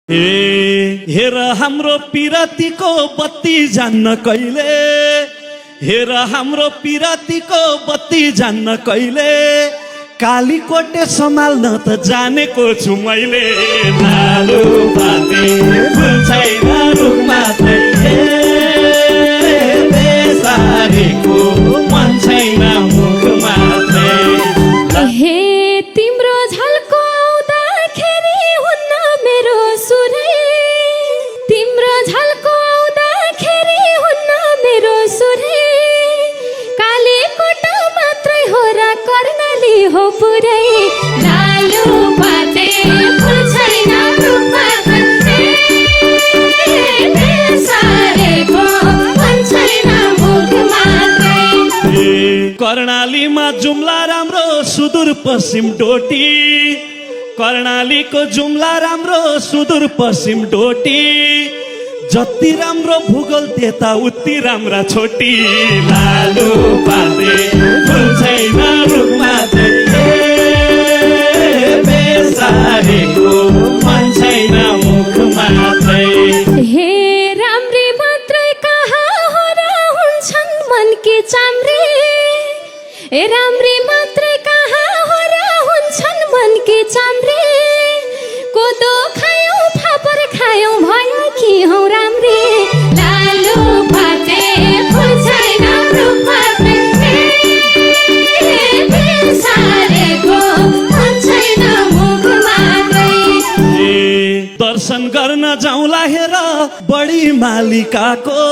हेर हाम्रो पिरातीको बत्ती जान्न कहिले, हेर हाम्रो पिरातीको बत्ती जान्न कहिले, कालीकोटे सम्हाल्न त जानेको छु मैले। लालु पाते फुल छैन रुख मात्रै, बेसारेको मन छैन मुख मात्रै। हे तिम्रो झल्को आउँदाखेरि हुन्न मेरो सुरै, तिम्रो झल्को आउँदाखेरि हुन्न मेरो सुरै, कालीकोटा मात्रै हो र कर्णाली हो पुरै। लालु पाते फुल छैन रुख मात्रै, बेसारेको मन छैन मुख मात्रै। कर्णालीमा जुम्ला राम्रो सुदूर पश्चिम डोटी, कर्णालीको जुम्ला राम्रो सुदूर पश्चिम डोटी, जति राम्रो भूगोल त्यता उति राम्रा छोटी। लालु पाते फुल छैन रुख मात्रै, बेसारेको मन छैन मुख मात्रै। हे राम्री मात्रै कहाँ हो र हुन्छन् मनकी चाम्रे, ए राम्री मात्रै कहाँ हो र हुन्छन् मनकी चाम्रे, कोदो खायौँ फापर खायौँ भयो कि हौ राम्री। लालु पाते फुल छैन रुख मात्रै, बेसारेको मन छैन मुख मात्रै। दर्शन गर्न जाउँला हेर बढी मालिकाको,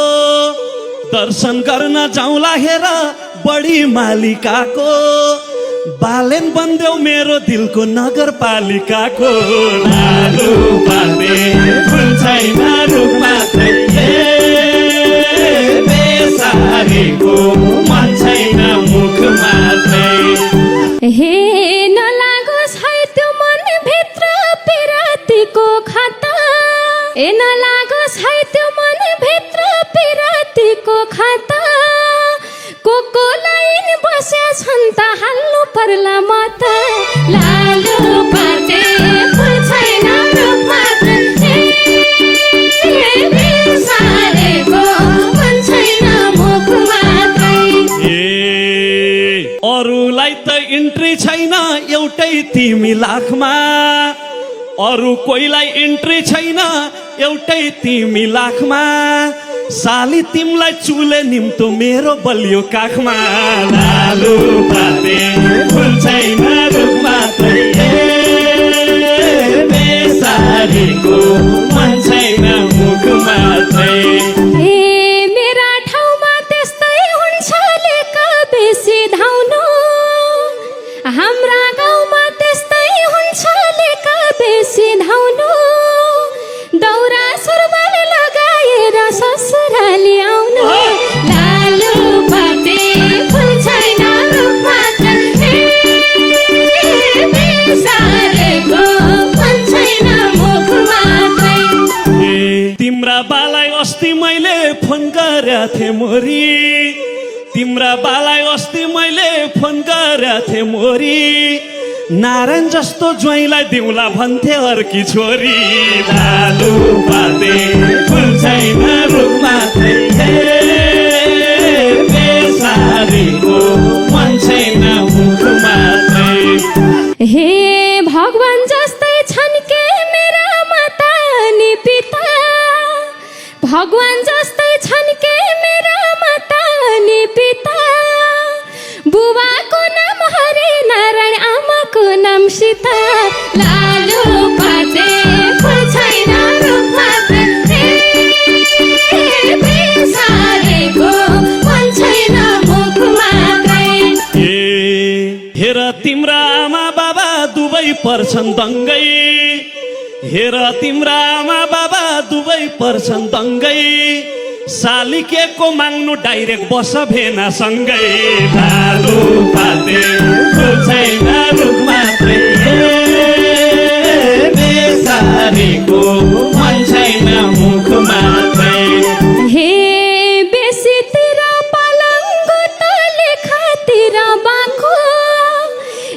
दर्शन गर्न जाउँला हेर बढी मालिकाको, बालेन बन्देऊ मेरो दिलको नगरपालिकाको। लालु पाते फुल छैन रुख मात्रै, बेसारेको मन छैन मुख मात्रै। हे नलागोस् है त्यो मनभित्र पिरातीको खाता, ए नलागोस् है त्यो मनभित्र पिरातीको खाता, को लाइन बस्या छन् त हाल्नु पर्ला माता। लालु पाते फुल छैन रुख मात्रै, बेसारेको मन छैन मुख मात्रै। अरूलाई त इन्ट्री छैन एउटै तिमी लाखमा, अरू कोहीलाई इन्ट्री छैन एउटै तिमी लाखमा, साली तिमलाई चुले निम्तो मेरो बलियो काखमा। लालु पाते फुल छैन रुख मात्रै, बेसारेको मन छैन मुख मात्रै। ए मेरा ठाउँमा त्यस्तै हुन्छ लेका बेसी धाउनु, हाम्रा गाउँमा त्यस्तै हुन्छ लेका बेसी धाउनु, दौरा सुरुवाल लगाएर ससुराली आउनु। लालु पाते फुल छैन रुख मात्रै, बेसारेको मन छैन मुख मात्रै। तिम्रा बालाई अस्ति मैले फोन गरेको थिएँ मोरी, तिम्रा बालाई अस्ति मैले फोन गरेको थिएँ मोरी, नारायण जस्तो ज्वाइँलाई दिउँला भन्थे अर्की छोरी। लालु पाते फुल छैन रुख मात्रै, बेसारेको मन छैन मुख मात्रै। हे भगवान जस्तै छन् के मेरा माता नि पिता, भगवान जस्तै छन् के मेरा माता नि पिता, बुबाको नाम हरि नारायण आमाको नाम सीता। लालु पाते फुल छैन रुख मात्रै, बेसारेको मन छैन मुख मात्रै। हेर तिम्रा आमा बाबा दुवै पर्छन् दङ्गै, हेर तिम्रा आमा बाबा दुवै पर्छन् दङ्गै, सालिकेको माग्नु डाइरेक्ट बस भेना सँगै। लालु पाते फुल छैन रुख मात्रै, बेसारेको मन छैन मुख मात्रै। हे बेसीतिर पलङ्गो तले खातिर बाँको,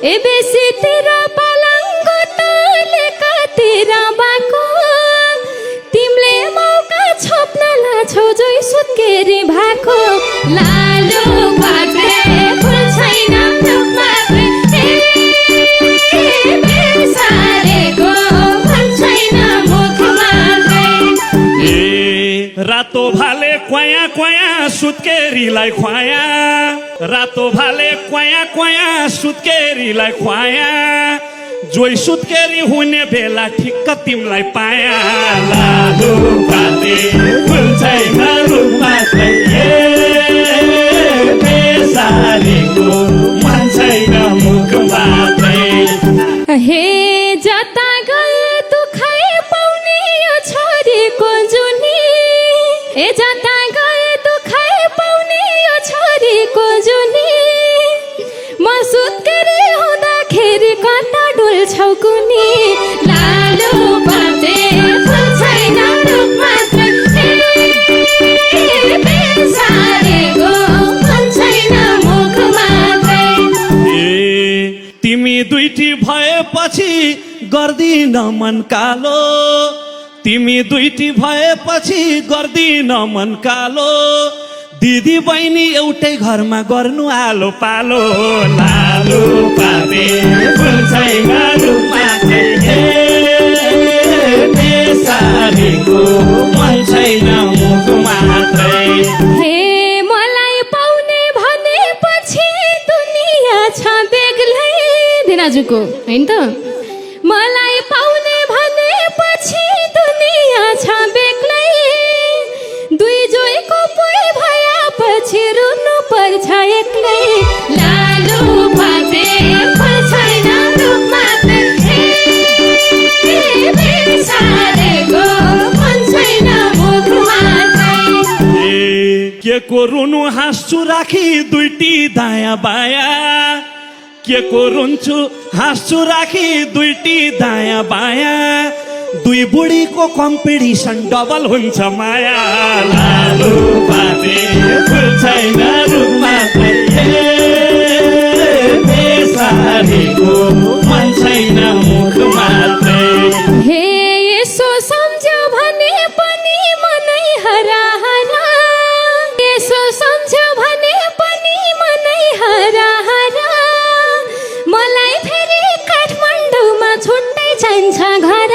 ए बेसीतिर पलङ्गो तले खातिर बाँको, क्वाया क्वाया सुत्केरीलाई खुवाया रातो भाले क्वाया क्वाया सुत्केरीलाई खुवाया जोइ सुत्केरी हुने बेला ठिक्क तिमीलाई पाया लालु पाते फुल छैन रुख मात्रै बेसारीको मन छैन मुख मात्रै हे जता गए दुखाइ पाउने यो छोरीको जुनी ए जता गए दुखाइ पाउने यो छोरीको जुनी म सुत्केरी हुँदाखेरि कता डुल्छौ कुनी लालु पाते फुल छैन रुख मात्रै बेसारेको मन छैन मुख मात्रै तिमी दुईटी भएपछि गर्दिन मन कालो तिमी दुईटी भएपछि गर्दिन मन कालो दिदी बहिनी एउटै घरमा गर्नु आलो पालो लालु पाते फुल छैन रुख मात्रै बेसारीको मन छैन मुख मात्रै हे मलाई पाउने भनेपछि दुनिया छ बेग्लै दिनाजुको हैन त मलाई पाउने भनेपछि दुनिया छ बेग्लै दुई जोइको पोइ भएपछि रुनु पर्छ एक्लै लालु पाते फुल छैन रुख मात्रै बेसारेको मन छैन मुख मात्रै के को रुनु हाँस्छु राखी दुईटी दायाँ बायाँ के को रुन्छु हाँस्छु राखी दुईटी दायाँ बायाँ दुई बुढीको कम्पिटिसन डबल हुन्छ माया लालु पाते फुल छैन रुख मात्रै बेसारीको मन छैन मुख मात्रै हे यसो सम्झ्यो भने पनि मनै हराहरा यसो सम्झ्यो भने पनि मनै हराहरा मलाई फेरि काठमाडौँमा छुट्टै चाहिन्छ घर